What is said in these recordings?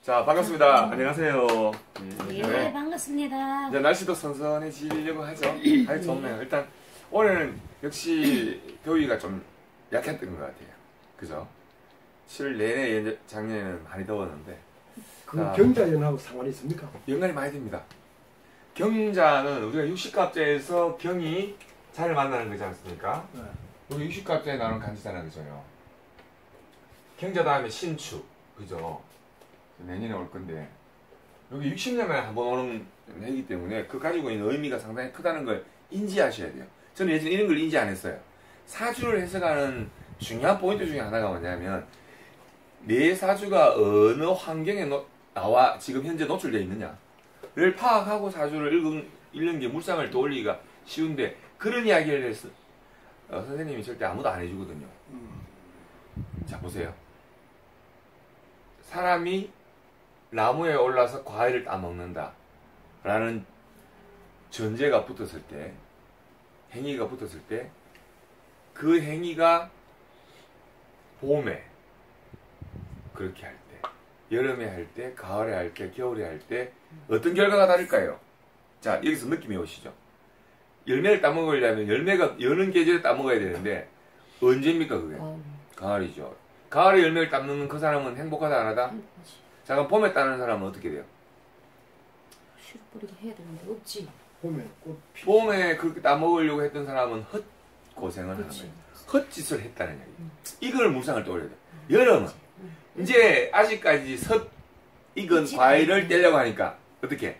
자, 반갑습니다. 안녕하세요. 네, 반갑습니다. 이제 날씨도 선선해지려고 하죠. 아주 좋네요. 일단 올해는 역시 더위가 좀 약했던 것 같아요. 그죠? 7월 내내 작년에는 많이 더웠는데 그 경자연하고 상관이 있습니까? 연관이 많이 됩니다. 경자는 우리가 육식갑자에서 경이 자를 만나는 거지 않습니까? 네. 우리 육식갑자에 나오는 간지잖아요. 그죠? 경자 다음에 신축. 그죠? 내년에 올 건데 여기 60년간에 한 번 오는 해이기 때문에 그 가지고 있는 의미가 상당히 크다는 걸 인지하셔야 돼요. 저는 예전에 이런 걸 인지 안 했어요. 사주를 해석하는 중요한 포인트 중에 하나가 뭐냐면 내 사주가 어느 환경에 나와 지금 현재 노출되어 있느냐를 파악하고 사주를 읽는 게 물상을 떠올리기가 쉬운데 그런 이야기를 해서 선생님이 절대 아무도 안 해주거든요. 자, 보세요. 사람이 나무에 올라서 과일을 따먹는다 라는 전제가 붙었을 때, 행위가 붙었을 때, 그 행위가 봄에 그렇게 할 때, 여름에 할 때, 가을에 할 때, 겨울에 할 때 어떤 결과가 다를까요? 자, 여기서 느낌이 오시죠? 열매를 따먹으려면 열매가 여는 계절에 따먹어야 되는데 언제입니까 그게? 가을이죠. 가을에 열매를 따먹는 그 사람은 행복하다 안 하다? 자, 그럼 봄에 따는 사람은 어떻게 돼요? 쉬어버리게 해야 되는데 없지. 봄에 그렇게 따먹으려고 했던 사람은 헛고생을 하는 거예요. 헛짓을 했다는 얘기. 이걸 물상을 떠올려야 돼요. 여름은 이제 아직까지 익은 과일을 떼려고 하니까 어떻게?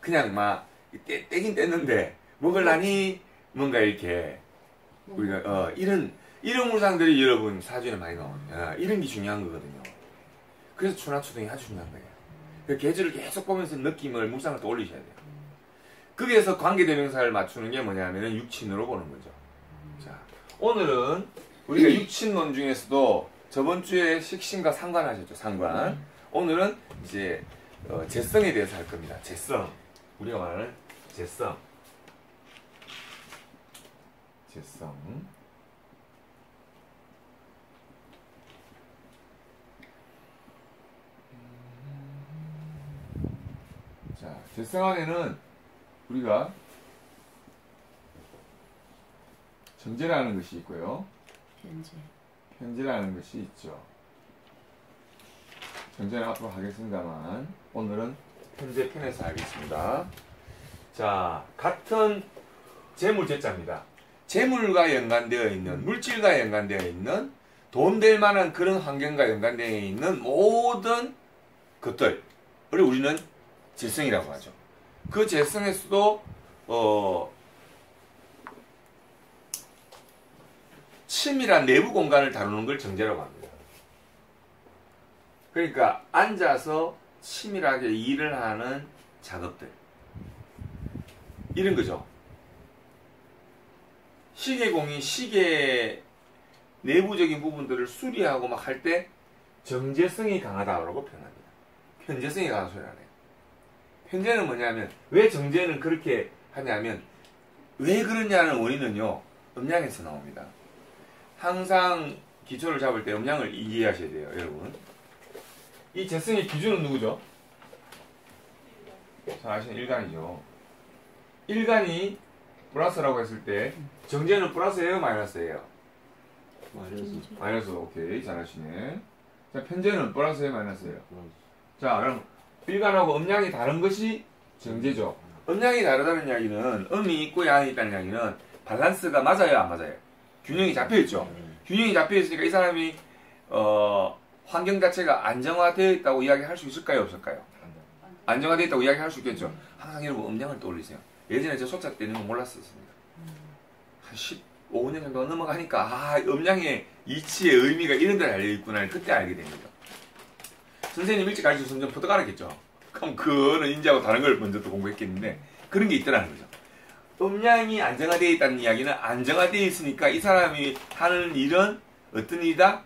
그냥 막 떼긴 뗐는데 먹으려니 뭔가 이렇게 우리가 이런 물상들이 여러분 사주에 많이 나옵니다. 이런 게 중요한 거거든요. 그래서 추나추동이 아주 중요한 거예요. 그 계절을 계속 보면서 느낌을 물상을 떠올리셔야 돼요. 거기에서 관계대명사를 맞추는 게 뭐냐면은 육친으로 보는 거죠. 자, 오늘은 우리가 육친론 중에서도 저번 주에 식신과 상관하셨죠. 상관. 오늘은 이제 재성에 대해서 할 겁니다. 재성. 우리가 말하는 재성. 재성. 자, 재성 안에는 우리가 정제라는 것이 있고요. 편제라는 것이 있죠. 정제는 앞으로 하겠습니다만 오늘은 편제 편에서 하겠습니다. 자, 같은 재물제자입니다. 재물과 연관되어 있는, 물질과 연관되어 있는, 돈 될 만한 그런 환경과 연관되어 있는 모든 것들을 우리는 재성이라고 하죠. 그 재성에서도 치밀한 내부 공간을 다루는 걸 정제라고 합니다. 그러니까 앉아서 치밀하게 일을 하는 작업들, 이런 거죠. 시계공이 시계 내부적인 부분들을 수리하고 막 할 때 정제성이 강하다고 표현합니다. 편제성이 강한 소리 안 해요. 편제는 뭐냐면, 왜 정제는 그렇게 하냐면, 왜 그러냐는 원인은요, 음양에서 나옵니다. 항상 기초를 잡을 때 음양을 이해하셔야 돼요, 여러분. 이 재성의 기준은 누구죠? 잘 아시는 일간이죠. 일간이 플러스라고 했을 때, 정제는 플러스예요, 마이너스예요? 마이너스, 오케이, 잘 아시네. 자, 편제는 플러스예요, 마이너스예요? 자, 그럼 일간하고 음양이 다른 것이 정제죠. 음양이 다르다는 이야기는 음이 있고 양이 있다는 이야기는 밸런스가 맞아요, 안 맞아요? 균형이 잡혀있죠. 균형이 잡혀있으니까 이 사람이 환경 자체가 안정화되어 있다고 이야기할 수 있을까요, 없을까요? 안정화되어 있다고 이야기할 수 있겠죠. 항상 여러분 음양을 떠올리세요. 예전에 저 소자 때는 몰랐었습니다. 한 15년 정도 넘어가니까 음양의 이치의 의미가 이런 데를 알려있구나 그때 알게 됩니다. 선생님 일찍 가르쳐서 좀 퍼득 알았겠죠. 그럼 그거는 인지하고 다른 걸 먼저 또 공부했겠는데 그런 게 있더라는 거죠. 음양이 안정화되어 있다는 이야기는 안정화되어 있으니까 이 사람이 하는 일은 어떤 일이다?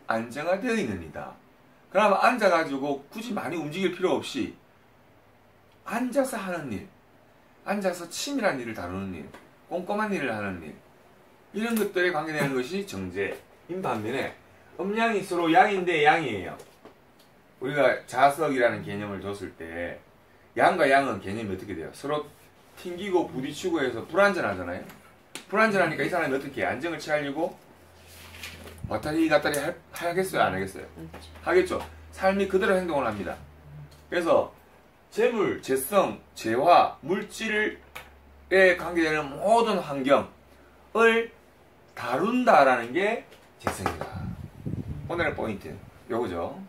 안정화되어 있는 일이다. 그러면 앉아가지고 굳이 많이 움직일 필요 없이 앉아서 하는 일, 앉아서 치밀한 일을 다루는 일, 꼼꼼한 일을 하는 일, 이런 것들에 관계되는 것이 정제인 반면에 음양이 서로 양인데 양이에요. 우리가 자석이라는 개념을 줬을 때 양과 양은 개념이 어떻게 돼요? 서로 튕기고 부딪히고 해서 불안전하잖아요. 불안전하니까 이 사람이 어떻게 안정을 취하려고 왔다리 갔다리 하겠어요? 안 하겠어요? 하겠죠. 삶이 그대로 행동을 합니다. 그래서 재물, 재성, 재화, 물질에 관계되는 모든 환경을 다룬다라는 게 재성이다. 오늘의 포인트 요거죠.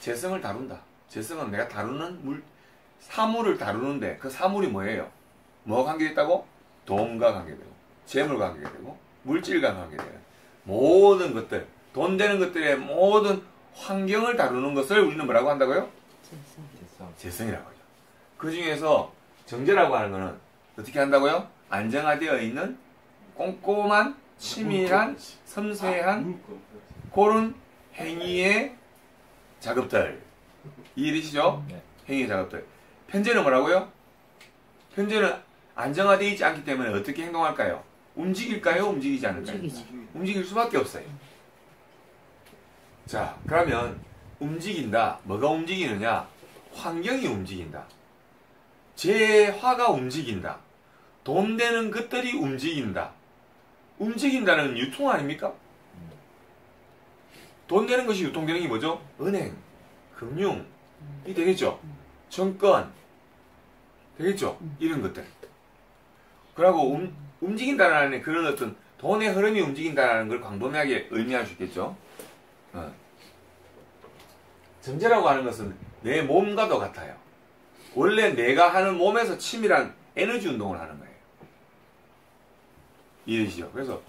재성을 다룬다. 재성은 내가 다루는 사물을 다루는데 그 사물이 뭐예요? 뭐가 관계됐다고? 돈과 관계되고 재물과 관계되고 물질과 관계되는 모든 것들, 돈 되는 것들의 모든 환경을 다루는 것을 우리는 뭐라고 한다고요? 재성이라고 하죠. 그 중에서 정제라고 하는 거는 어떻게 한다고요? 안정화되어 있는 꼼꼼한 치밀한 섬세한 그런 행위의 작업들 이해되시죠? 네. 행위의 작업들. 편제는 뭐라고요? 편제는 안정화되어 있지 않기 때문에 어떻게 행동할까요? 움직일까요? 움직이지 않을까요? 움직일 수밖에 없어요. 자, 그러면 움직인다. 뭐가 움직이느냐? 환경이 움직인다. 재화가 움직인다. 돈 되는 것들이 움직인다. 움직인다는 유통 아닙니까? 돈 되는 것이 유통되는 게 뭐죠? 은행, 금융이 되겠죠? 정권 되겠죠? 이런 것들. 그리고 움직인다라는 그런 어떤 돈의 흐름이 움직인다라는 걸 광범위하게 의미할 수 있겠죠? 정제라고 하는 것은 내 몸과도 같아요. 원래 내가 하는 몸에서 치밀한 에너지 운동을 하는 거예요. 이해되시죠? 그래서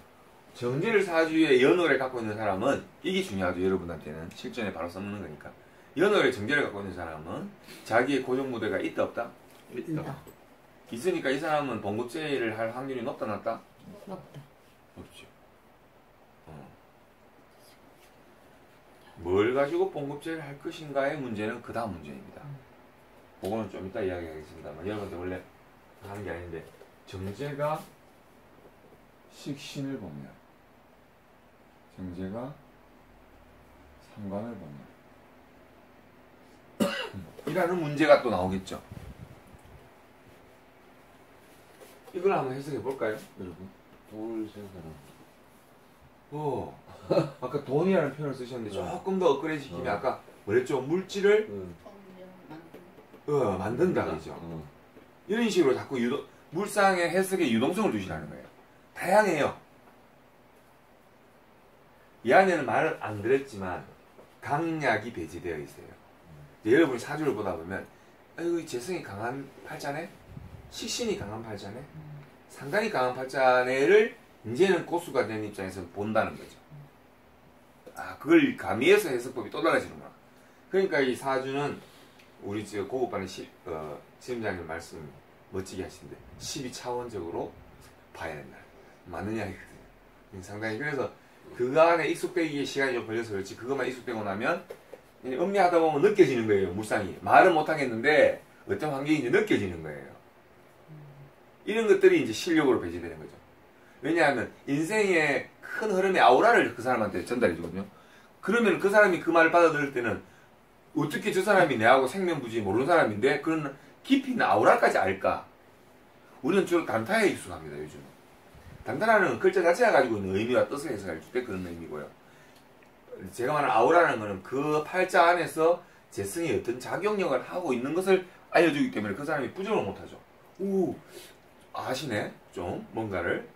정제를 사주의 연월에 갖고 있는 사람은 이게 중요하죠. 여러분한테는 실전에 바로 써먹는 거니까. 연월에 정제를 갖고 있는 사람은 자기의 고정 무대가 있다 없다? 있다. 있으니까 이 사람은 봉급제를 할 확률이 높다 낮다? 높다. 높죠. 뭘 가지고 봉급제를 할 것인가의 문제는 그 다음 문제입니다. 그거는 좀 이따 이야기하겠습니다만 여러분들 원래 하는 게 아닌데 정제가 식신을 보면 정제가 상관을 보면 이라는 문제가 또 나오겠죠. 이걸 한번 해석해 볼까요, 여러분? 돈을 생산하는. 아까 돈이라는 표현을 쓰셨는데 조금 더 업그레이드 시키면 아까 뭐랬죠? 물질을 만든다 그러죠. 이런 식으로 자꾸 물상의 해석에 유동성을 두시라는 거예요. 다양해요. 이 안에는 말을 안 드렸지만 강약이 배제되어 있어요. 여러분이 사주를 보다 보면 아이고 재성이 강한 팔자네? 식신이 강한 팔자네? 상관이 강한 팔자네를 이제는 고수가 된 입장에서 본다는 거죠. 아, 그걸 가미해서 해석법이 또 달라지는구나. 그러니까 이 사주는 우리 고급반의 지점장님 말씀 멋지게 하시는데 12차원적으로 봐야 된다. 맞는 이야기거든요. 상당히 그래서 그 안에 익숙되기에 시간이 좀 걸려서 그렇지 그것만 익숙되고 나면 음미하다 보면 느껴지는 거예요. 물상이. 말은 못하겠는데 어떤 환경인지 느껴지는 거예요. 이런 것들이 이제 실력으로 배제되는 거죠. 왜냐하면 인생의 큰 흐름의 아우라를 그 사람한테 전달해 주거든요. 그러면 그 사람이 그 말을 받아들일 때는 어떻게 저 사람이 내하고 생면부지 모르는 사람인데 그런 깊이 있는 아우라까지 알까? 우리는 주로 단타에 익숙합니다. 요즘. 단타라는 글자 자체가 가지고 있는 의미와 뜻을 해석할 때 그런 의미고요. 제가 말하는 아우라는 것은 그 팔자 안에서 재성이 어떤 작용력을 하고 있는 것을 알려주기 때문에 그 사람이 부정을 못하죠. 오, 아시네? 좀 뭔가를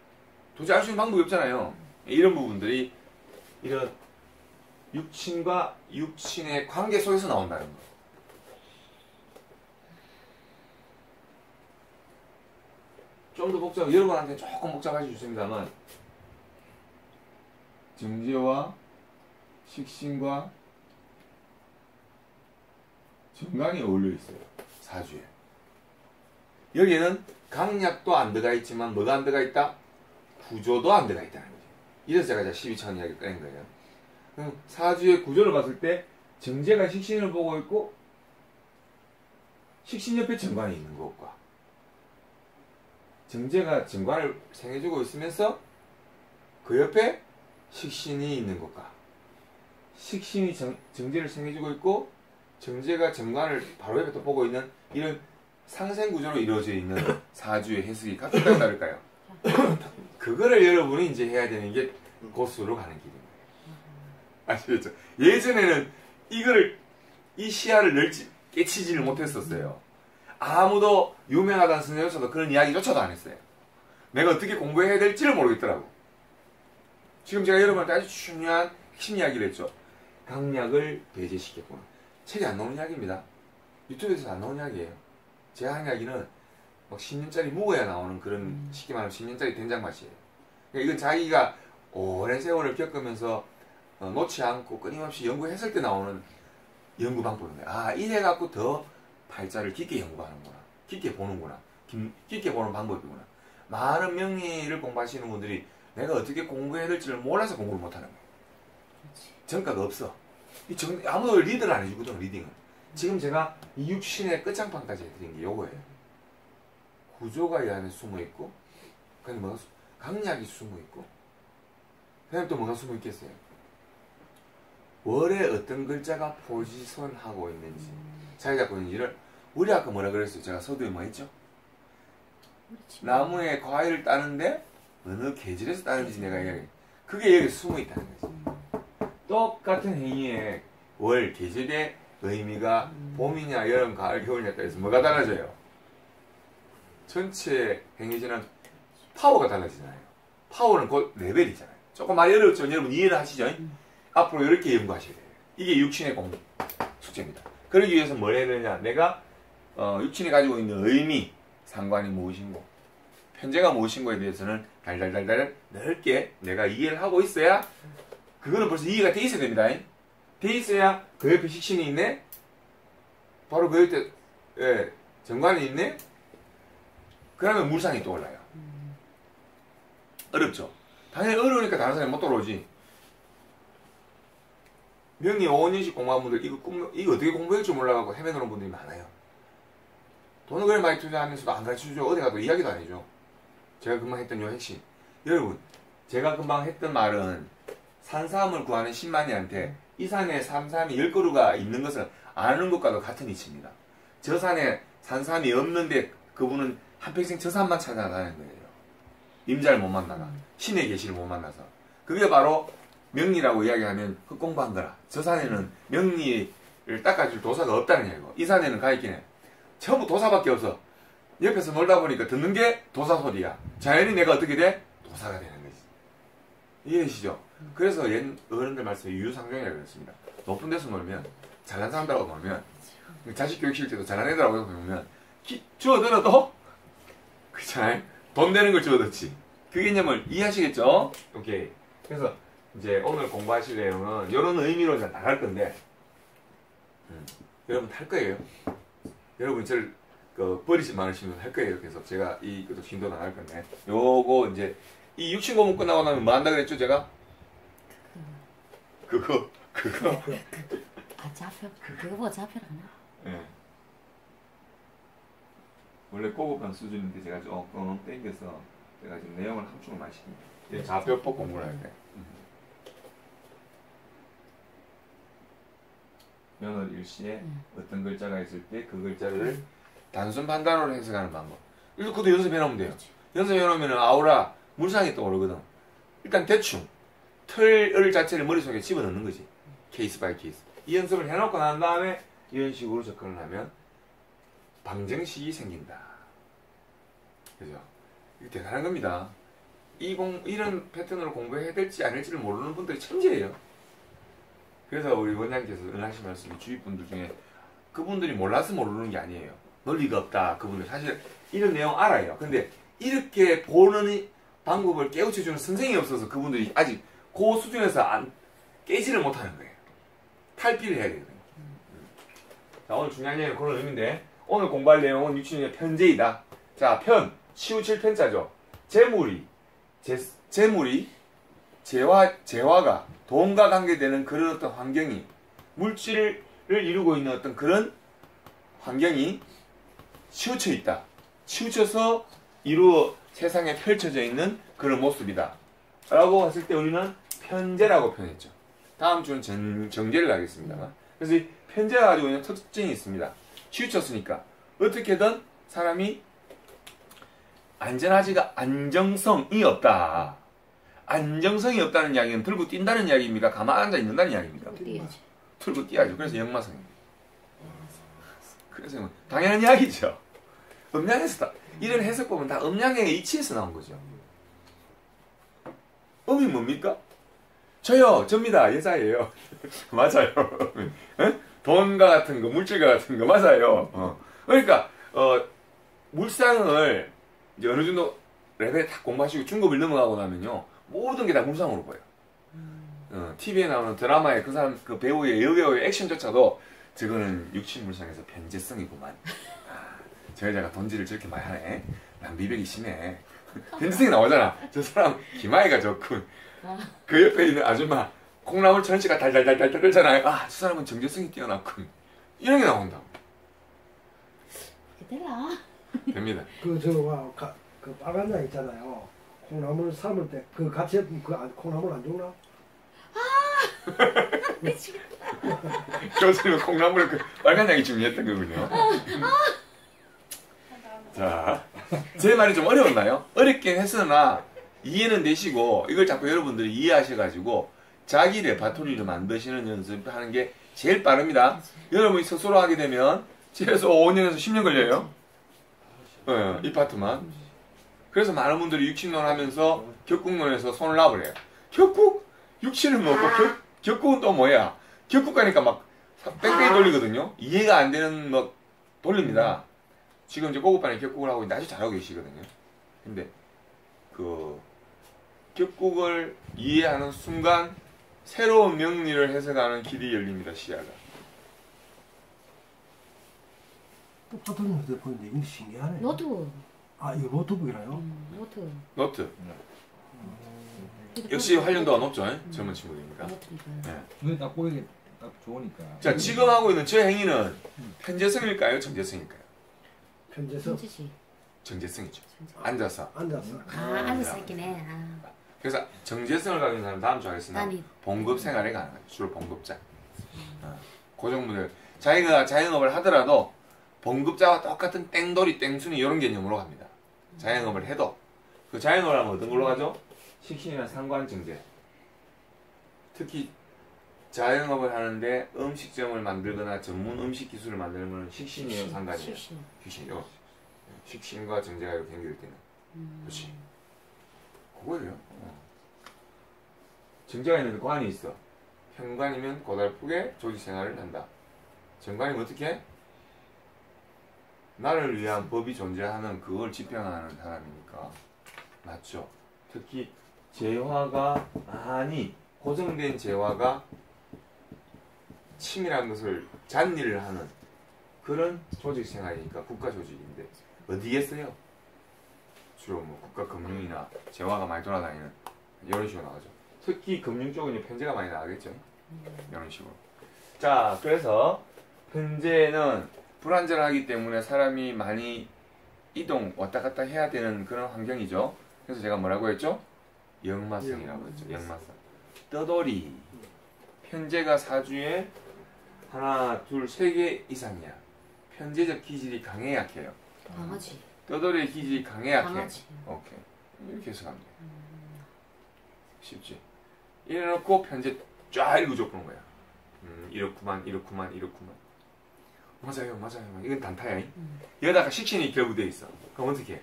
도저히 알 수 있는 방법이 없잖아요. 이런 부분들이 이런 육친과 육친의 관계 속에서 나온다는 거. 좀 더 복잡, 여러분한테 조금 복잡하실 수 있습니다만 정제와 식신과 정관이 어울려 있어요. 사주에. 여기에는 강약도 안 들어가 있지만 뭐가 안 들어가 있다? 구조도 안 들어가 있다는 거죠. 이래서 제가 12차원 이야기를 꺼낸 거예요. 그럼 사주의 구조를 봤을 때 정제가 식신을 보고 있고 식신 옆에 정관이 있는 것과 정제가 정관을 생해주고 있으면서 그 옆에 식신이 있는 것과 식신이 정제를 생겨주고 있고 정제가 정관을 바로 옆에 또 보고 있는 이런 상생 구조로 이루어져 있는 사주의 해석이 같을까요, 다를까요? 그거를 여러분이 이제 해야 되는 게 고수로 가는 길인 거예요. 아시겠죠? 예전에는 이거를 이 시야를 깨치지를 못했었어요. 아무도 유명하다는 선생님조차도 그런 이야기조차도 안 했어요. 내가 어떻게 공부해야 될지를 모르겠더라고. 지금 제가 여러분한테 아주 중요한 핵심 이야기를 했죠. 강약을 배제시켰구나. 책이 안 나오는 이야기입니다. 유튜브에서 안 나오는 이야기예요. 제가 한 이야기는 막 10년짜리 묵어야 나오는 그런 쉽게 말하면 10년짜리 된장맛이에요. 그러니까 이건 자기가 오랜 세월을 겪으면서 놓지 않고 끊임없이 연구했을 때 나오는 연구 방법인데, 아, 이래갖고 더 팔자를 깊게 연구하는구나. 깊게 보는구나. 깊게 보는 방법이구나. 많은 명리를 공부하시는 분들이 내가 어떻게 공부해야 될지를 몰라서 공부를 못하는 거예요. 전과가 없어. 아무도 리드를 안 해주거든, 리딩은. 지금 제가 이 육신의 끝장판까지 해드린 게 요거예요. 구조가 이 안에 숨어있고, 그다음에 뭐가 강약이 숨어있고, 그다음에 또 뭐가 숨어있겠어요? 월에 어떤 글자가 포지션하고 있는지, 자리 잡고 있는지를, 우리 아까 뭐라 그랬어요? 제가 서두에 뭐 했죠? 나무에 과일을 따는데 어느 계절에서 따는지 내가 이야기해. 그게 여기 숨어있다는 거지. 똑같은 행위에 월, 계절의 의미가 봄이냐, 여름, 가을, 겨울이냐 따라서 뭐가 달라져요? 전체 행위지는 파워가 달라지잖아요. 파워는 곧 레벨이잖아요. 조금 많이 어렵죠. 여러분 이해를 하시죠? 앞으로 이렇게 연구하셔야 돼요. 이게 육신의 공부 숙제입니다. 그러기 위해서 뭘 해야 되냐? 내가 육신이 가지고 있는 의미, 상관이 무엇인고, 편제가 무엇인고에 대해서는 달달달달 넓게 내가 이해를 하고 있어야, 그거는 벌써 이해가 돼 있어야 됩니다. 돼 있어야 그 옆에 식신이 있네? 바로 그 옆에 정관이 있네? 그러면 물상이 떠올라요. 어렵죠? 당연히 어려우니까 다른 사람이 못 돌아오지. 명리 5년씩 공부한 분들 이거 어떻게 공부할 줄 몰라가고 헤매는 분들이 많아요. 돈을 그래 많이 투자하면서도 안 가르쳐주죠. 어디 가도 이야기도 안 해줘. 제가 금방 했던 요 핵심. 여러분, 제가 금방 했던 말은 산삼을 구하는 신만이한테 이 산에 산삼이 10그루가 있는 것을 아는 것과도 같은 이치입니다. 저 산에 산삼이 없는데 그분은 한평생 저 산만 찾아다니는 거예요. 임자를 못 만나나, 신의 계시를 못 만나서. 그게 바로 명리라고 이야기하면 흑공부한 거라. 저 산에는 명리를 닦아줄 도사가 없다는 얘기고, 이 산에는 가 있긴 해. 전부 도사밖에 없어. 옆에서 놀다 보니까 듣는 게 도사 소리야. 자연히 내가 어떻게 돼? 도사가 되는 거지. 이해되시죠? 그래서 어른들 말씀에 유유상종이라고 그랬습니다. 높은 데서 놀면, 잘난 사람들하고 놀면, 자식 교육 시킬 때도 잘난 애들하고 놀면, 주워들어도, 그렇잖아요? 돈 되는 걸 주워듣지. 그 개념을 이해하시겠죠? 오케이. 그래서 이제 오늘 공부하실 내용은 이런 의미로 나갈 건데, 여러분 할 거예요. 여러분 저를 버리지 않으시면 할 거예요. 그래서 제가 이것도 진도 나갈 건데, 요거 이제 이 육신 고문 끝나고 나면 뭐 한다 그랬죠, 제가? 그거. 좌표. 그거 좌표라나? 예. 원래 고급한 수준인데 제가 조금 땡겨서 제가 지금 내용을 함축을 마십니다. 좌표법 공부를 할 때. 면허 일시에 어떤 글자가 있을 때 그 글자를 단순 판단으로 해석하는 방법. 그것도 연습해놓으면 돼요. 연습해놓으면 아우라, 물상이 떠오르거든. 일단 대충 틀을 자체를 머릿속에 집어넣는 거지. 케이스 바이 케이스. 이 연습을 해놓고 난 다음에 이런 식으로 접근을 하면 방정식이 생긴다. 그죠? 이게 대단한 겁니다. 이런 패턴으로 공부해야 될지 안 할지를 모르는 분들이 천재예요. 그래서 우리 원장님께서 하신 말씀이 주위 분들 중에 그분들이 몰라서 모르는 게 아니에요. 논리가 없다. 그분들 사실 이런 내용 알아요. 근데 이렇게 보는 방법을 깨우쳐주는 선생님이 없어서 그분들이 아직 그 수준에서 깨지를 못하는 거예요. 탈피를 해야 되거든요. 자, 오늘 중요한 얘기는 그런 의미인데, 오늘 공부할 내용은 육신의 편제이다. 자, 편, 치우칠 편자죠. 재물이 재화가 돈과 관계되는 그런 어떤 환경이, 물질을 이루고 있는 어떤 그런 환경이 치우쳐 있다. 치우쳐서 세상에 펼쳐져 있는 그런 모습이다. 라고 했을 때 우리는 편제라고 표현했죠. 다음 주는 정제를 하겠습니다. 그래서 이 편제가 가지고 있는 특징이 있습니다. 치우쳤으니까 어떻게든 사람이 안정성이 없다. 안정성이 없다는 이야기는 들고 뛴다는 이야기입니까? 가만 앉아 있는다는 이야기입니까? 뛰어야지. 들고 뛰어야죠. 그래서 역마성입니다. 그래서 당연한 이야기죠. 음양에서 다 이런 해석 보면 다 음양의 이치에서 나온 거죠. 음이 뭡니까? 저요, 접니다. 여자예요. 맞아요. 돈과 같은 거, 물질과 같은 거 맞아요. 그러니까 물상을 이제 어느 정도 레벨에 다 공부하시고 중급을 넘어가고 나면요, 모든 게 다 물상으로 보여요. TV에 나오는 드라마의 그 사람, 그 배우의 여배우의 액션조차도 저거는 육신물상에서 변제성이구만. 저 여자가 돈질을 저렇게 많이 하네. 난 미백이 심해. 변제성이 나오잖아. 저 사람 기마이가 좋군. 그 옆에 있는 아줌마 콩나물 전씨가 달달달달 끓잖아요. 아, 저 사람은 정제성이 뛰어났군. 이런 게 나온다고. 그게 되나? 됩니다. 그 빨간 양 있잖아요. 콩나물 삶을 때 그 같이 콩나물 안 죽나? 교수님은 콩나물을 그 빨간 양이 중요했던 거군요. 자, 제 말이 좀 어려웠나요? 어렵긴 했으나 이해는 되시고 이걸 자꾸 여러분들이 이해하셔가지고 자기 레파토리를 만드시는 연습하는 게 제일 빠릅니다. 여러분이 스스로 하게 되면 최소 5년에서 10년 걸려요. 이 파트만. 그래서 많은 분들이 육신론 하면서 격국론에서 손을 놔버려요. 격국? 육신은 뭐고 격국은 또 뭐야? 격국 가니까 막 뺑뺑이 돌리거든요. 이해가 안 되는 뭐 돌립니다. 지금 이제 고급반에 격국을 하고 있는데 아주 잘하고 계시거든요. 근데 그 격국을 이해하는 순간 새로운 명리를 해석하는 길이 열립니다. 시야가. 똑같은 휴대폰인데 이게 신기하네. 노트. 아, 이거 노트북이라요? 노트. 노트. 역시 활용도가 높죠. 젊은 친구들이니까. 네. 눈에 딱 보이게 딱 좋으니까. 자, 지금 하고 있는 저 행위는 편제성일까요? 정제성일까요? 편제성. 편지지. 정제성이죠. 앉아서. 앉아서. 앉아서 했기네. 그래서 정제성을 가진 사람 다음 주에 하겠습니다. 아니. 봉급 생활에 가능하죠. 주로 봉급자. 고정분들 자기가 자영업을 하더라도 봉급자와 똑같은 땡돌이 땡순이 이런 개념으로 갑니다. 자영업을 해도 그 자영업을 하면 어떤 걸로 가죠? 식신이나 상관증제. 특히 자영업을 하는데 음식점을 만들거나 전문 음식 기술을 만들면 식신이에요, 상관이에요? 식신이요. 식신과 정제가 이렇게 연결되는. 그렇지. 그거예요. 정제가 있는데 관이 있어. 현관이면 고달프게 조직생활을 한다. 정관이면 어떻게? 나를 위한 법이 존재하는 그걸 집행하는 사람이니까. 맞죠? 특히 재화가 고정된 재화가 치밀한 것을 잔일을 하는 그런 조직생활이니까 국가 조직인데 어디에 써요? 주로 뭐 국가 금융이나 재화가 많이 돌아다니는 이런 식으로 나오죠. 특히 금융 쪽은 편제가 많이 나가겠죠. 이런 식으로. 자, 그래서 편제는 불안전하기 때문에 사람이 많이 이동 왔다 갔다 해야 되는 그런 환경이죠. 그래서 제가 뭐라고 했죠? 역마성이라고 했죠. 역마성. 떠돌이. 편제가 사주에 하나, 둘, 세 개 이상이야. 편제적 기질이 강해 약해요. 강아지. 떠돌이의 기질이 강해 약해. 강아지. 오케이. 이렇게 해석하면 돼. 쉽지? 이래놓고 편제 쫙 읽어줘 보는 거야. 이렇구만. 맞아요. 이건 단타야. 여기다가 식신이 결부돼 있어. 그럼 어떻게 해?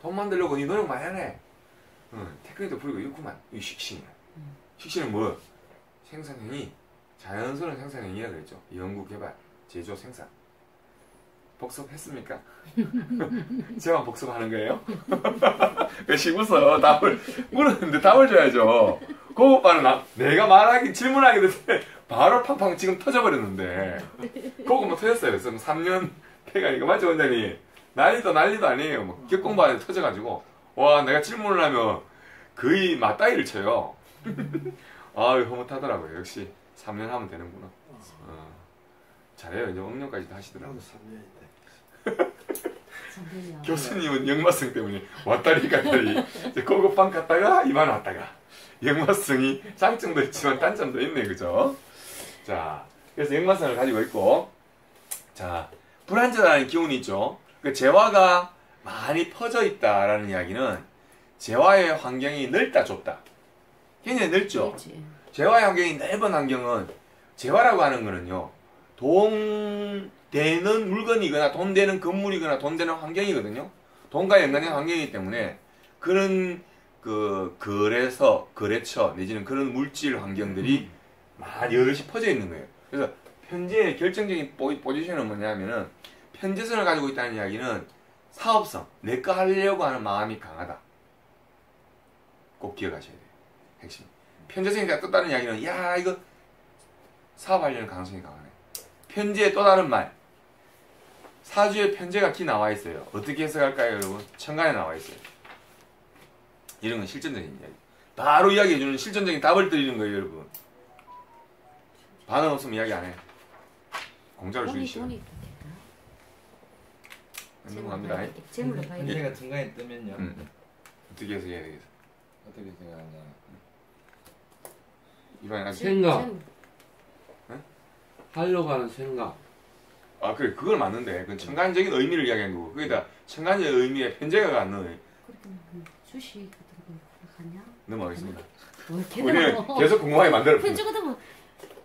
돈 만들려고 니 노력 많이 하네. 테크닉도 부리고 이렇구만. 이게 식신이야. 식신은 뭐? 생산행위. 자연스러운 생산행위라 그랬죠. 연구, 개발, 제조, 생산. 복습했습니까? 제가 복습하는 거예요? 왜 시구서 답을 물었는데 답을 줘야죠. 그 오빠는 내가 질문하기 전에 바로 팡팡 지금 터져버렸는데 그거 뭐 터졌어요. 그래서 3년 폐가니까 맞죠 원장님? 난리도 아니에요. 뭐 기업 공부하는 데 터져가지고 와 내가 질문을 하면 거의 맞다이를 쳐요. 아유 흐뭇하더라고요. 역시 3년 하면 되는구나. 잘해요. 이제 음료까지 다 하시더라고요. 나도 3년인데. 300명. 교수님은 역마성 때문에 왔다리 갔다리 이제 고급방 갔다가 이만 왔다가 역마성이 장점도 있지만 단점도 있네, 그죠? 자, 그래서 역마성을 가지고 있고, 자, 불안정한 기운이 있죠. 그 재화가 많이 퍼져 있다라는 이야기는 재화의 환경이 넓다 좁다. 굉장히 넓죠. 그렇지. 재화의 환경이 넓은 환경은 재화라고 하는 거는요, 돈 되는 물건이거나 돈 되는 건물이거나 돈 되는 환경이거든요. 돈과 연관된 환경이기 때문에 그런 그 거래처 내지는 그런 물질 환경들이 많이 여럿이 퍼져 있는 거예요. 그래서 편제의 결정적인 포지션은 뭐냐면은 편제성을 가지고 있다는 이야기는 사업성, 내 거 하려고 하는 마음이 강하다. 꼭 기억하셔야 돼요. 핵심. 편제성이 떴다는 이야기는 야 이거 사업하려는 가능성이 강하네. 편제의 또 다른 말. 사주에 편제가 기 나와 있어요. 어떻게 해석할까요, 여러분? 천간에 나와 있어요. 이런 건 실전적인 이야기. 바로 이야기해주는 실전적인 답을 드리는 거예요, 여러분. 반응 없으면 이야기 안 해. 공짜로 주기시오. 돈이 넘어갑니다. 재물로 봐야 돼. 현재가 천간에 뜨면요. 어떻게 해석해야 되겠어? 어떻게 생각하냐. 이번에 아직 생각. 재물. 하려고 하는 생각. 아 그래 그걸 맞는데 그건 천간적인 의미를 이야기한 거고 거기다 천간적 의미에 편제가 갖는 그렇게 주식 같은 거 하냐? 넘어가겠습니다. 뭐 이렇게 우리는 되나? 계속 궁금하게 만들어. 편지 같은 거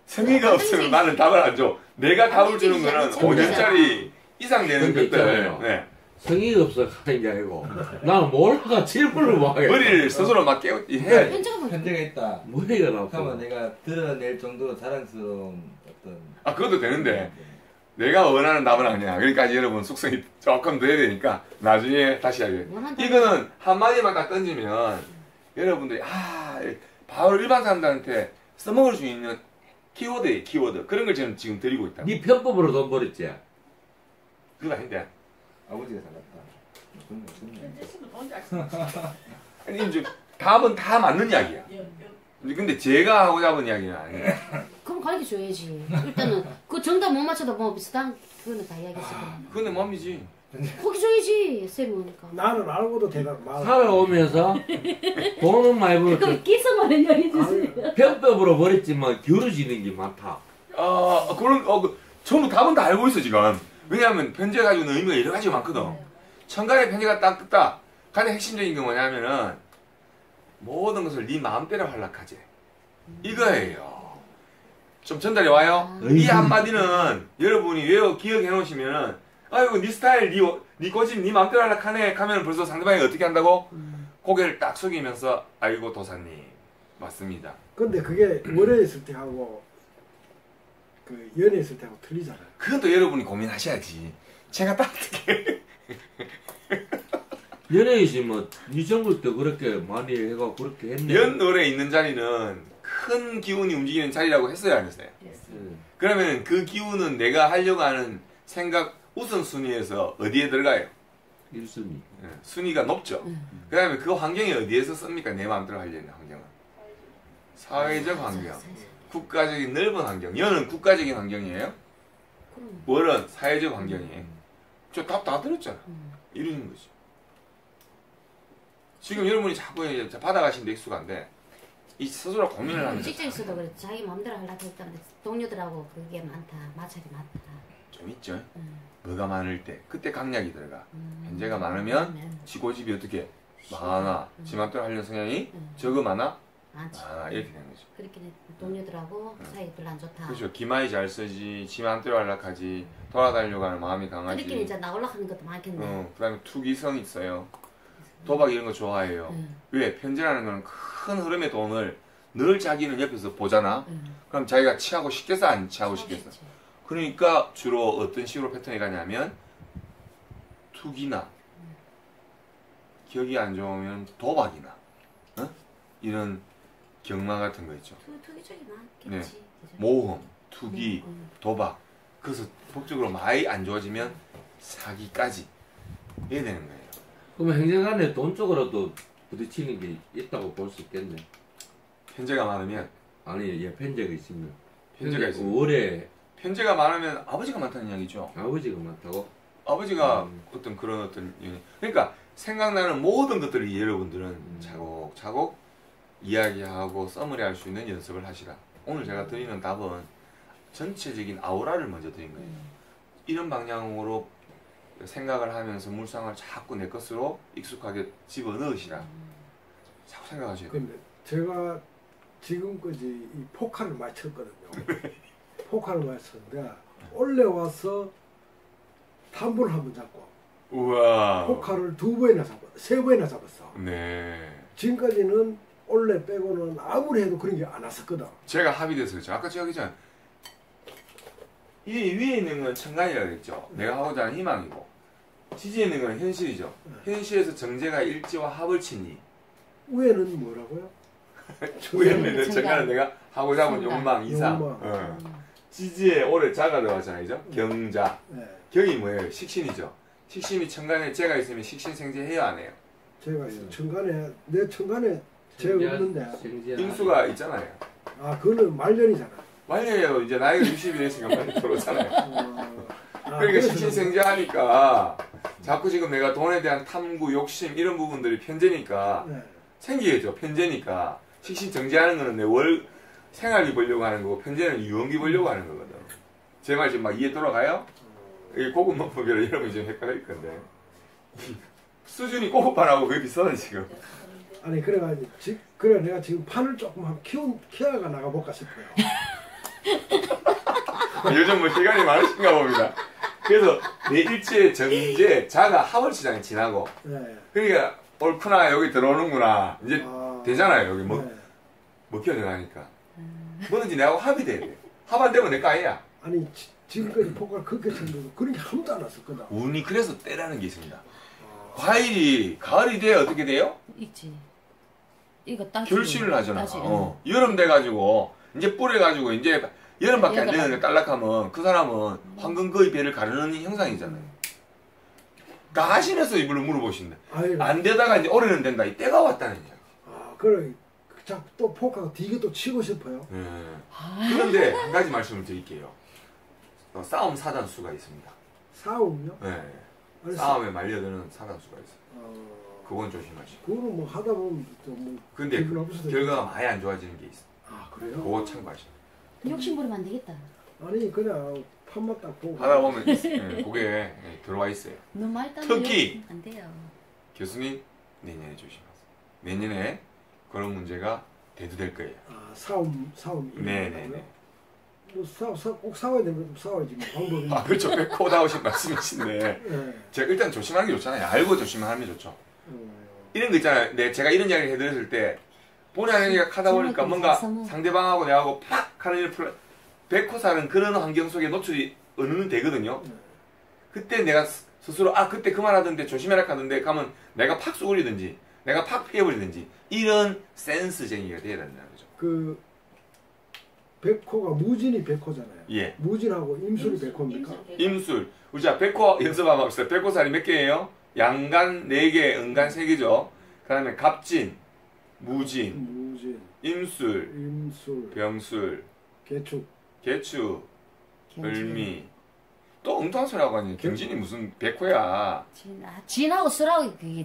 성의가 없으면 나는 답을 안 줘. 내가 답을 주는 거는 재물이잖아. 5년짜리 이상 되는 근데 것들. 있잖아요. 네. 성의가 없어 하는 게 아니고 나는 몰라가 질문을 뭐 하겠어. 머리를 스스로 막 깨우지 해야지. 편지 같은 거 현재가 있다. 머리가 그러면 나빠. 내가 드러낼 정도로 자랑스러운 어떤 아 그것도 되는데 내가 원하는 답은 아니야. 그러니까 여러분 숙성이 조금 더 해야 되니까 나중에 다시 하게. 원한다. 이거는 한마디만 딱 던지면 여러분들이 바로 일반 사람들한테 써먹을 수 있는 키워드예요. 키워드. 그런 걸 저는 지금 드리고 있다. 네 편법으로 돈 벌었지. 그건 아닌데. 아버지가 살았다. 그런 거 없었네. 아니 이제 답은 다 맞는 이야기야. 근데 제가 하고자 하는 이야기는 아니에요. 그럼 가르쳐 줘야지. 일단은 그 정답 못 맞춰도 뭐 비슷한 그거는 다 이야기했을 거야. 그건 내 맘이지. 거기 줘야지 쌤이 오니까. 나는 알고도 대답 말. 살아오면서 돈은 많이 벌었지. 그럼 기성을 이야기 주세요. 편법으로 벌었지만 겨루지는 게 많다. 전부 답은 다 알고 있어 지금. 왜냐하면 편제 가지고는 의미가 여러 가지가 많거든. 천간에 편제가 딱 떴다. 가장 핵심적인 게 뭐냐면은 모든 것을 네 마음대로 하락하지. 이거예요. 좀 전달이 와요? 이 한마디는 여러분이 기억해 놓으시면은 아이고 네 스타일, 네 고집, 네 마음대로 하락하네 하면 벌써 상대방이 어떻게 한다고? 고개를 딱 숙이면서 아이고 도사님 맞습니다. 근데 그게 월에 있을 때 하고 그 연애 있을 때 하고 틀리잖아요. 그건 또 여러분이 고민하셔야지. 제가 딱 어떻게 연예인이 뭐네 정글 때 그렇게 많이 해가 그렇게 했네. 연월에 있는 자리는 큰 기운이 움직이는 자리라고 했어요 안 했어요? 그러면 그 기운은 내가 하려고 하는 생각 우선순위에서 어디에 들어가요? 1순위. 순위가 높죠. 그 다음에 그 환경이 어디에서 씁니까? 내 마음대로 하려는 환경은. 사회적 환경, 국가적인 넓은 환경. 연은 국가적인 환경이에요. 월은 사회적 환경이에요. 저 답 다 들었잖아. 이러는 거지. 지금 여러분이 자꾸 이제 받아가시는데 익숙한데 이 스스로 고민을 하면서 직장에서도 그래. 자기 마음대로 하려고 했다는데 동료들하고 그게 많다. 마찰이 많다. 좀 있죠. 뭐가 많을 때 그때 강약이 들어가. 현재가 많으면 지 고집이 어떻게 많아. 지 맘대로 하려는 성향이 적어 많아. 많지. 이렇게 되는 거죠. 그렇게 동료들하고 사이 별로 안 좋다. 그렇죠. 기마이 잘 쓰지, 지 맘대로 하려하지, 돌아다니려고 하는 마음이 강하지. 그렇게 이제 나 올라가는 것도 많겠네. 그다음에 투기성 있어요. 도박 이런 거 좋아해요. 왜? 편제라는 거는 큰 흐름의 돈을 늘 자기는 옆에서 보잖아. 그럼 자기가 취하고 싶겠어, 안 취하고 싶겠어? 그러니까 주로 어떤 식으로 패턴이 가냐면 투기나 기억이 안 좋으면 도박이나 이런 경마 같은 거 있죠. 투기 쪽이 많겠지. 네. 그죠? 모험, 투기, 도박. 그래서 법적으로 많이 안 좋아지면 사기까지 해야 되는 거예요. 그러면 행정간에 돈 쪽으로도 부딪히는 게 있다고 볼 수 있겠네. 편제가 많으면 아니, 편제가 있으면. 편제가 있으면 월에 편제가 많으면 아버지가 많다는 이야기죠. 아버지가 많다고? 아버지가 어떤 그런 어떤 그러니까 생각나는 모든 것들을 여러분들은 차곡차곡 이야기하고 써머리할 수 있는 연습을 하시라. 오늘 제가 드리는 답은 전체적인 아우라를 먼저 드린 거예요. 이런 방향으로 생각을 하면서 물상을 자꾸 내 것으로 익숙하게 집어넣으시라. 자꾸 생각하셔야 돼요. 근데 제가 지금까지 이 포카를 많이 쳤거든요. 포카를 많이 쳤는데 올라와서 탐불을 한번 잡고 우와. 포카를 2번이나 잡았어. 3번이나 잡았어. 네. 지금까지는 올해 빼고는 아무리 해도 그런 게 안 왔었거든. 제가 합의돼서 그렇죠. 아까 제가 그랬잖아요. 이 위에 있는 건 천간이라고 그랬죠. 내가 하고자 하는 희망이고 지지에 있는 건 현실이죠. 현실에서 정제가 일지와 합을 치니 위에는 뭐라고요? 위에 있는 천간은 내가 하고자 하는 욕망, 이상. 욕망. 지지에 올해 자가 들어가잖아요. 그죠? 경자. 네. 경이 뭐예요? 식신이죠. 식신이 천간에 재가 있으면 식신생재 해요, 안 해요? 제가 천간에 내 천간에 제 없는데 임수가 있잖아요. 아 그거는 말년이잖아. 말년이라도 이제 나이가 60이 됐으니까 빨리 들어오잖아요. 그러니까 그래서 식신생재 하니까 자꾸 지금 내가 돈에 대한 탐구, 욕심 이런 부분들이 편제니까 네. 생기겠죠. 편제니까 식신정제하는 거는 내 월 생활비 벌려고 하는 거고 편제는 유언비 벌려고 하는 거거든. 제 말 지금 막 이해 돌아가요? 이 고급 높음별로 여러분이 지금 헷갈릴 건데 수준이 고급반하고 거의 비슷하네 지금. 아니 그래가지고 그래 내가 지금 판을 조금 한번 키워가 나가볼까 싶어요. 요즘 뭐 시간이 많으신가 봅니다. 그래서 내 일지의 정제 자가 하월시장에 지나고 네. 그러니까 옳구나 여기 들어오는구나 이제 되잖아요. 여기 네. 먹혀 들어가니까 뭐든지 내하고 합의돼야 돼. 합 안 되면 내 거 아니야. 아니 지금까지 포카를 그렇게 쳤는데도 그런 게 한 번도 안 왔었거든. 운이 그래서 때라는 게 있습니다. 과일이 가을이 돼야 어떻게 돼요? 있지. 이거 따지. 결실을 하잖아. 따지. 여름 돼가지고 이제 뿌려가지고 이제 여름밖에 안 되는데 딸락하면 그 사람은 황금거의 배를 가르는 형상이잖아요. 가신에서 이걸로 물어보신다. 아이고. 안 되다가 이제 올해는 된다. 이 때가 왔다는 이야기. 아 그래 자꾸 또 포카가 되게 또 치고 싶어요. 그런데 한 가지 말씀을 드릴게요. 싸움 사단수가 있습니다. 싸움요? 네. 아니, 싸움에 말려드는 사단수가 있어요. 어, 그건 조심하시고. 그거는 뭐 하다 보면 또뭐 근데 기분 없어서 결과가 많이 안 좋아지는 게 있어. 아 그래요? 그거 참고하시고. 욕심 부리면 안 되겠다. 아니 그냥 판만 딱 보고 하다 보면 그게 들어와 있어요. 너무 많이 따면 특히! 안 돼요. 교수님 내년에 조심하세요. 내년에 그런 문제가 대두될 거예요. 아 싸움 네네네. 뭐 꼭 싸워야 되면 싸워야지 뭐 방법이. 아 그렇죠. 백호 나오신 말씀이신데 네. 제가 일단 조심하는 게 좋잖아요. 알고 조심하는 게 좋죠. 어, 이런 거 있잖아요. 제가 이런 이야기를 해드렸을 때 본의 아니게 하다 보니까 뭔가 상대방하고 내하고 팍 하는 일을 풀어 백호살은 그런 환경 속에 노출이 어느 되거든요. 그때 내가 스스로 그때 그 말 하던데 조심해라 하던데 가면 내가 팍 쏘버리든지 내가 팍 피해버리든지 이런 센스쟁이가 돼야 된다는 거죠. 그 백호가 무진이 백호잖아요. 예. 무진하고 임술이 백호입니까? 임술. 우리 자 백호 연습 한번 합시다. 백호살이 몇 개예요? 양간 4개, 은간 3개죠. 그 다음에 갑진, 무진, 임술, 병술, 개축, 을미. 또 엉뚱한 소리 하고 하니 경진이 무슨 백호야. 진하고 쓰라고 그게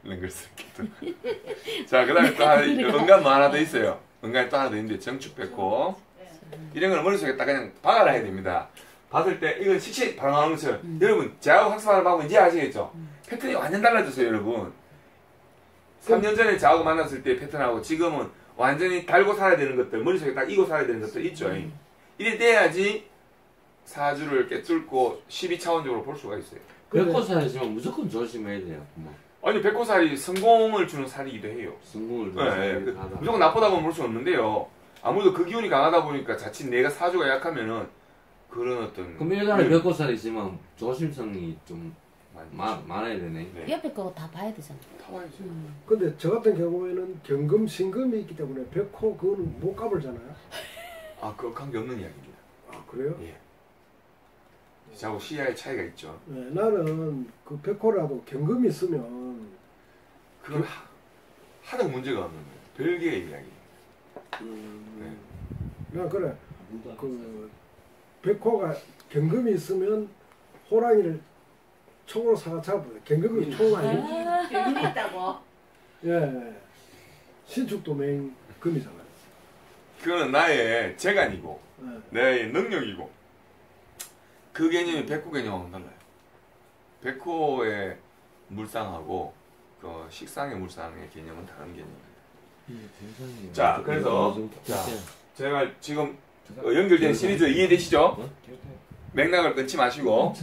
이런 걸 쓸게도. 자, 그 다음에 또 은간 뭐 하나 더 있어요. 은간이 또 하나 더 있는데 정축 백호. 이런 걸 머릿속에 딱 그냥 박아라 해야 됩니다. 받을 때 이건 식신 바로 나오는 것처럼 여러분 저하고 학습하는 방법은 이제 아시겠죠? 패턴이 완전 달라졌어요 여러분. 3년 전에 저하고 만났을 때 패턴하고 지금은 완전히 달고 살아야 되는 것들 머릿속에 딱 이고 살아야 되는 것들 있죠. 이래 돼야지 사주를 깨뚫고 12차원적으로 볼 수가 있어요. 백호살이지만 무조건 조심해야 돼요. 아니 백호살이 성공을 주는 살이기도 해요. 성공을 주는 살이 무조건 나쁘다고 볼 수 없는데요. 아무래도 그 기운이 강하다 보니까 자칫 내가 사주가 약하면은 그런 어떤 그럼 일간에 백호살이지만 조심성이 좀 많아야 되네. 네. 옆에 거 다 봐야 되잖아. 다 봐야죠. 근데 저 같은 경우에는 경금, 신금이 있기 때문에 백호 그거는 못 갚을잖아요. 그거 관계 없는 이야기입니다. 아 그래요? 예. 저하고 시야의 차이가 있죠. 네, 나는 그 백호라도 경금이 있으면 그건 하등 문제가 없는 거예요. 별개의 이야기. 나 그래 그 백호가 경금이 있으면 호랑이를 총으로 사가 잡아요. 갱금이 총 아니에요? 여기 있다고. 예. 신축도맹 금이잖아요. 그거는 나의 재간이고 예. 내 능력이고 그 개념이 백호 개념하고는 달라요. 백호의 물상하고 그 식상의 물상의 개념은 다른 개념입니다. 자, 그래서 제가 지금 연결된 시리즈 이해되시죠? 맥락을 끊지 마시고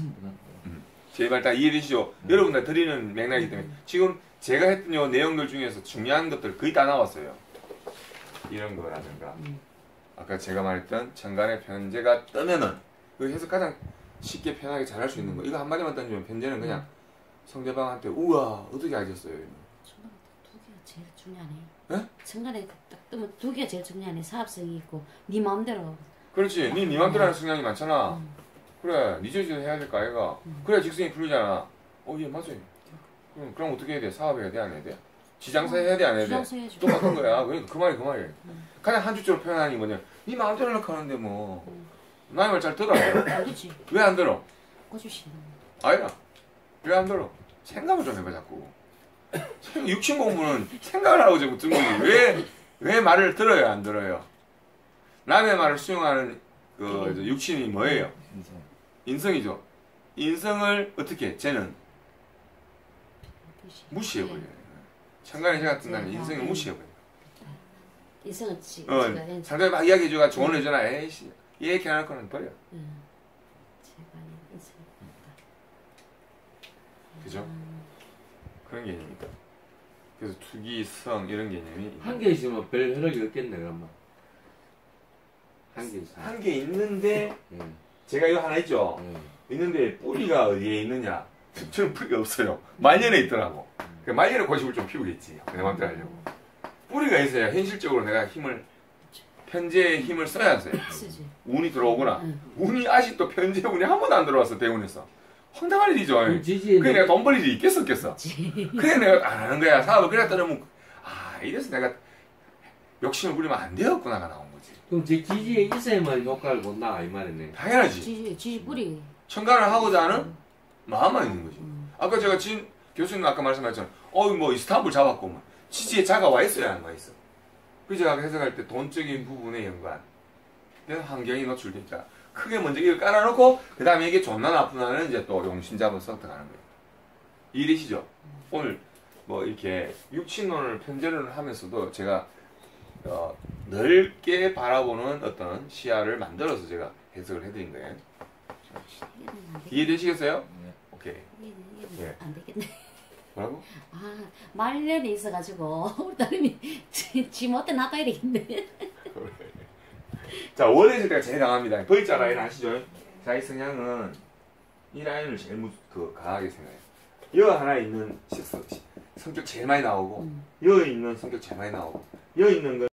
제발 다 이해되시죠? 여러분들 드리는 맥락이기 때문에 지금 제가 했던 요 내용들 중에서 중요한 것들 거의 다 나왔어요. 이런 거라든가 아까 제가 말했던 천간의 편제가 뜨면은 그 해서 가장 쉽게 편하게 잘할 수 있는 거 이거 한마디만 던지면 편제는 그냥 상대방한테 우와 어떻게 아셨어요? 천간에 두 개가 제일 중요하네. 예? 천간에 딱 뜨면 두 개가 제일 중요하네. 사업성이 있고 네 마음대로. 그렇지 네 맘대로 하는 성향이 많잖아. 그래 네 저지도 해야 될 거 아이가. 그래야 직성이 풀리잖아. 예 맞아요. 그럼 어떻게 해야 돼? 사업해야 돼? 안 해야 돼? 지장사 해야 돼? 안 해야 돼? 지장사 해야죠. 똑같은 거야. 그러니까 그 말이 그 말이에요. 가장 한 줄적으로 표현하는 게 뭐냐 네 마음대로 하려고 하는데 뭐 나의 말 잘 들어. 그렇지. 왜 안 들어? 꼬주시. 아니야. 왜 안 들어? 생각을 좀 해봐 자꾸. 육신 공부는 생각을 하고 자꾸 듣는 거지. 왜 말을 들어요 안 들어요? 남의 말을 수용하는 그 육신이 뭐예요? 인성이죠. 인성을 어떻게 해? 쟤는 무시해버려요. 천간에 제가 뜬다면 인성을 무시해버려요. 인성은 상대방이 막 이야기해줘가 조언해주나 에이씨 얘기 안 할 거는 버려. 그죠? 그런 개념이니까. 그래서 투기, 성 이런 개념이 한 개 있으면 별 혈액이 없겠네 그러면. 한 개 있어. 한 개 있는데 제가 이거 하나 있죠. 있는데 뿌리가 어디에 있느냐? 저는 뿌리가 없어요. 말년에 있더라고. 그 말년에 고집을 좀 피우겠지. 내 맘대로 하려고. 뿌리가 있어야 현실적으로 내가 편제의 힘을 써야 돼. 쓰지. 운이 들어오구나. 운이 아직도 편제 운이 한 번도 안 들어왔어 대운에서. 황당한 일이죠. 그래 내가 돈 벌 일이 있겠어. 그래 내가 안 하는 거야. 사업을 그래 떨어면 이래서 내가 욕심을 부리면 안 되었구나가 나온 거지. 그럼 제 지지에 있어야만 효과를 본다 이 말이네. 당연하지. 지지 뿌리. 천간을 하고자 하는 마음만 있는 거지. 아까 제가 진 교수님 아까 말씀하셨잖아요. 뭐 이스탄불 잡았고 뭐 지지에 자가 와 있어야 안 와 있어. 그 제가 해석할 때 돈적인 부분의 연관. 그래서 환경이 노출되니까 크게 먼저 이걸 깔아놓고 그 다음에 이게 존나 나쁘다는 이제 또 용신잡을 선택하는 거예요. 이해되시죠? 오늘 뭐 이렇게 육친론을 편제론을 하면서도 제가 넓게 바라보는 어떤 시야를 만들어서 제가 해석을 해드린 거예요. 이해되시겠어요? 네. 오케이. 예. 안 되겠네. 뭐라고? 말년에 있어가지고 우리 딸님이 지 못해 놔둬야 되겠네. 자, 월에서 때가 제일 강합니다. V자 라인 아시죠? 자기 성향은 이 라인을 제일 강하게 생각해요. 여 하나 있는 성격 제일 많이 나오고 여 있는 성격 제일 많이 나오고 여 있는 건